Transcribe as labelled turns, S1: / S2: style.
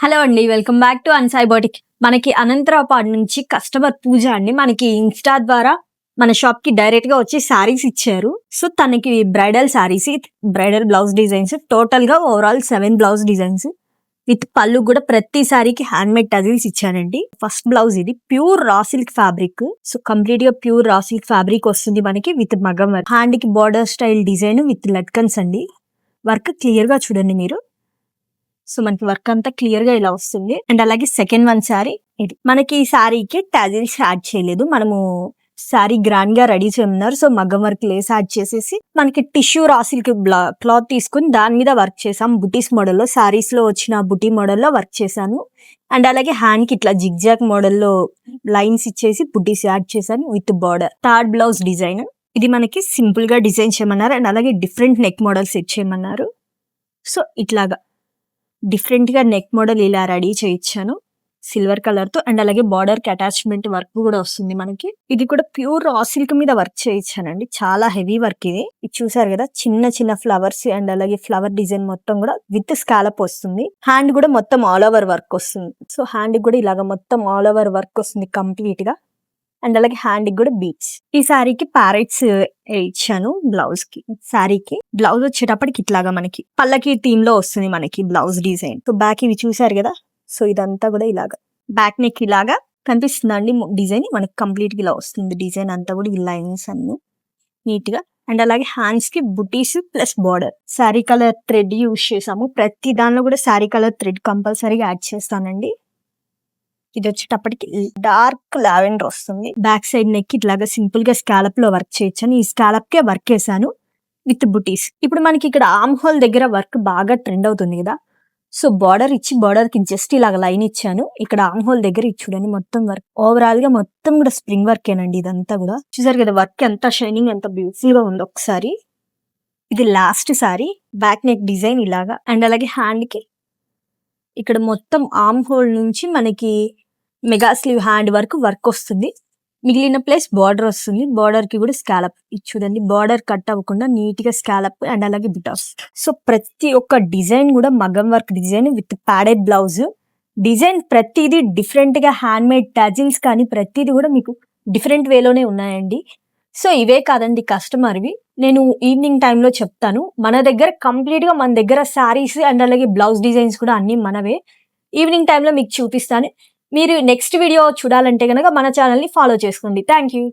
S1: Hello అండి, welcome back to అన్సాయి boutique. మనకి అనంతరావుపాడు నుంచి కస్టమర్ పూజ అండి మనకి ఇన్స్టా ద్వారా మన షాప్ కి డైరెక్ట్ గా వచ్చి సారీస్ ఇచ్చారు. సో తనకి bridal saris, bridal blouse designs, total గా ఓవరాల్ 7 బ్లౌజ్ డిజైన్స్ విత్ పళ్ళు కూడా ప్రతి సారీకి హ్యాండ్ మేడ్ టజిల్స్ ఇచ్చానండి. ఫస్ట్ బ్లౌజ్ ఇది pure raw silk fabric. So complete గా ప్యూర్ రా సిల్క్ ఫ్యాబ్రిక్ వస్తుంది మనకి విత్ మగం వర్క్. హ్యాండ్ కి బార్డర్ స్టైల్ డిజైన్ విత్ లట్కన్స్ అండి. వర్క్ క్లియర్ గా చూడండి మీరు. సో మనకి వర్క్ అంతా క్లియర్ గా ఇలా వస్తుంది. అండ్ అలాగే సెకండ్ వన్ సారీ ఇది. మనకి ఈ సారీకి టాజిల్స్ యాడ్ చేయలేదు, మనము సారీ గ్రాండ్ గా రెడీ చేయమన్నారు. సో మగ్గం వర్క్ లేస్ యాడ్ చేసేసి మనకి టిష్యూ రా సిల్క్ క్లాత్ తీసుకుని దాని మీద వర్క్ చేసాం. బుటీస్ మోడల్లో సారీస్ లో వచ్చిన బుటీ మోడల్లో వర్క్ చేశాను. అండ్ అలాగే హ్యాండ్ కి ఇట్లా జిగ్జాగ్ మోడల్లో లైన్స్ ఇచ్చేసి బుటీస్ యాడ్ చేశాను with border. Third blouse design ఇది మనకి సింపుల్ గా డిజైన్ చేయమన్నారు. అండ్ అలాగే డిఫరెంట్ నెక్ మోడల్ సెట్ చేయమన్నారు. సో ఇట్లాగా డిఫరెంట్ గా నెక్ మోడల్ ఇలా రెడీ చేయించాను సిల్వర్ కలర్ తో. అండ్ అలాగే బార్డర్ కి అటాచ్మెంట్ వర్క్ కూడా వస్తుంది మనకి. ఇది కూడా ప్యూర్ రా సిల్క్ మీద వర్క్ చేయించానండి, చాలా హెవీ వర్క్ ఇది. ఇది చూసారు కదా, చిన్న చిన్న ఫ్లవర్స్ అండ్ అలాగే ఫ్లవర్ డిజైన్ మొత్తం కూడా విత్ స్కాలప్ వస్తుంది. హ్యాండ్ కూడా మొత్తం ఆల్ ఓవర్ వర్క్ వస్తుంది. సో హ్యాండ్ కూడా ఇలాగా మొత్తం ఆల్ ఓవర్ వర్క్ వస్తుంది కంప్లీట్ గా. అండ్ అలాగే హ్యాండ్ కి కూడా బీట్స్. ఈ సారీకి ప్యారెట్స్ ఇచ్చాను బ్లౌజ్ కి. సారీకి బ్లౌజ్ వచ్చేటప్పటికి ఇట్లాగా మనకి పల్లకి థీమ్ లో వస్తుంది మనకి బ్లౌజ్ డిజైన్. సో బ్యాక్ ఇవి చూసారు కదా, సో ఇదంతా కూడా ఇలాగా బ్యాక్ నెక్ ఇలాగా కనిపిస్తుందండి డిజైన్. మనకి కంప్లీట్ గా ఇలా వస్తుంది డిజైన్ అంతా కూడా ఈ లైన్స్ అన్ని నీట్ గా. అండ్ అలాగే హ్యాండ్స్ కి బుటీస్ plus border. Sari colour thread use చేసాము. ప్రతి దానిలో కూడా శారీ కలర్ థ్రెడ్ కంపల్సరీగా యాడ్ చేస్తానండి. ఇది వచ్చేటప్పటికి డార్క్ లావెండర్ వస్తుంది. బ్యాక్ సైడ్ నెక్ ఇట్లాగా సింపుల్ గా స్కాలప్ లో వర్క్ చేయొచ్చాను. ఈ స్కాలప్ కే వర్క్ చేశాను విత్ బుటీస్. ఇప్పుడు మనకి ఇక్కడ ఆర్మ్ హోల్ దగ్గర వర్క్ బాగా ట్రెండ్ అవుతుంది కదా, సో బార్డర్ ఇచ్చి బార్డర్ కి జస్ట్ ఇలాగ లైన్ ఇచ్చాను. ఇక్కడ ఆర్మ్ హోల్ దగ్గర చూడండి మొత్తం వర్క్. ఓవరాల్ గా మొత్తం కూడా స్ప్రింగ్ వర్క్ ఏనండి ఇదంతా కూడా. చూసారు కదా వర్క్ ఎంత షైనింగ్, ఎంత బ్యూటిఫుల్ గా ఉంది ఒకసారి. ఇది last sorry. Back neck design ఇలాగా. అండ్ అలాగే హ్యాండ్ కి ఇక్కడ మొత్తం ఆర్మ్ హోల్ నుంచి మనకి మెగా స్లీవ్ హ్యాండ్ వరకు వర్క్ వస్తుంది. మిగిలిన ప్లేస్ బార్డర్ వస్తుంది. బార్డర్ కి కూడా స్కాలప్. ఇది చూడండి, బార్డర్ కట్ అవ్వకుండా నీట్ గా స్కాలప్ అండ్ అలాగే బిటాస్. సో ప్రతి ఒక్క డిజైన్ కూడా మగం work design with padded blouse design. ప్రతిదీ డిఫరెంట్ గా హ్యాండ్ మేడ్ టాజిల్స్ కానీ ప్రతిదీ కూడా మీకు డిఫరెంట్ వేలోనే ఉన్నాయండి. సో ఇవే కాదండి కస్టమర్వి, నేను ఈవినింగ్ టైంలో చెప్తాను. మన దగ్గర కంప్లీట్ గా మన దగ్గర శారీస్ అండ్ అలాగే బ్లౌజ్ డిజైన్స్ కూడా అన్ని మనవే. ఈవినింగ్ టైంలో మీకు చూపిస్తాను. మీరు నెక్స్ట్ వీడియో చూడాలంటే కనుక మన ఛానల్ని ఫాలో చేసుకోండి. Thank you.